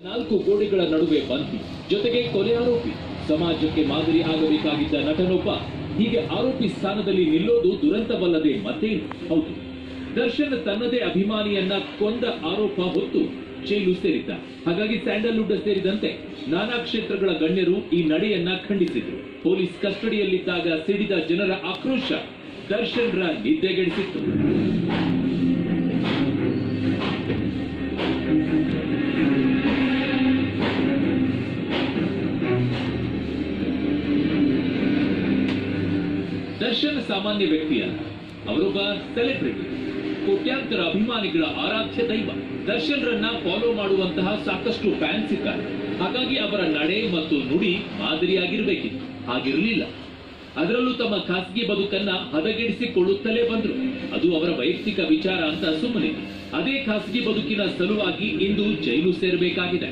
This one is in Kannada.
ನಾಲ್ಕು ಗೋಡೆಗಳ ನಡುವೆ ಬಂಧಿ, ಜೊತೆಗೆ ಕೊಲೆ ಆರೋಪಿ. ಸಮಾಜಕ್ಕೆ ಮಾದರಿ ಆಗಬೇಕಾಗಿದ್ದ ನಟನೊಬ್ಬ ಹೀಗೆ ಆರೋಪಿ ಸ್ಥಾನದಲ್ಲಿ ನಿಲ್ಲೋದು ದುರಂತವಲ್ಲದೆ ಮತ್ತೇನು? ಹೌದು, ದರ್ಶನ್ ತನ್ನದೇ ಅಭಿಮಾನಿಯನ್ನ ಕೊಂದ ಆರೋಪ ಹೊತ್ತು ಜೈಲು ಸೇರಿದ್ದ. ಹಾಗಾಗಿ ಸ್ಯಾಂಡಲ್ವುಡ್ ಸೇರಿದಂತೆ ನಾನಾ ಕ್ಷೇತ್ರಗಳ ಗಣ್ಯರು ಈ ನಡೆಯನ್ನ ಖಂಡಿಸಿದ್ರು. ಪೊಲೀಸ್ ಕಸ್ಟಡಿಯಲ್ಲಿದ್ದಾಗ ಸಿಡಿದ ಜನರ ಆಕ್ರೋಶ ದರ್ಶನ್ರ ನಿದ್ದೆಗೆಡಿಸಿತ್ತು. ದರ್ಶನ್ ಸಾಮಾನ್ಯ ವ್ಯಕ್ತಿಯಲ್ಲ, ಅವರೊಬ್ಬ ಸೆಲೆಬ್ರಿಟಿ, ಕೋಟ್ಯಾಂತರ ಅಭಿಮಾನಿಗಳ ಆರಾಧ್ಯ ದೈವ. ದರ್ಶನ್ರನ್ನ ಫಾಲೋ ಮಾಡುವಂತಹ ಸಾಕಷ್ಟು ಫ್ಯಾನ್ಸ್ ಇದ್ದಾರೆ. ಹಾಗಾಗಿ ಅವರ ನಡೆ ಮತ್ತು ನುಡಿ ಮಾದರಿಯಾಗಿರ್ಬೇಕಿತ್ತು. ಹಾಗಿರಲಿಲ್ಲ. ಅದರಲ್ಲೂ ತಮ್ಮ ಖಾಸಗಿ ಬದುಕನ್ನ ಹದಗೆಡಿಸಿಕೊಳ್ಳುತ್ತಲೇ ಬಂದ್ರು. ಅದು ಅವರ ವೈಯಕ್ತಿಕ ವಿಚಾರ ಅಂತ ಸುಮ್ಮನೆ. ಅದೇ ಖಾಸಗಿ ಬದುಕಿನ ಸಲುವಾಗಿ ಇಂದು ಜೈಲು ಸೇರಬೇಕಾಗಿದೆ.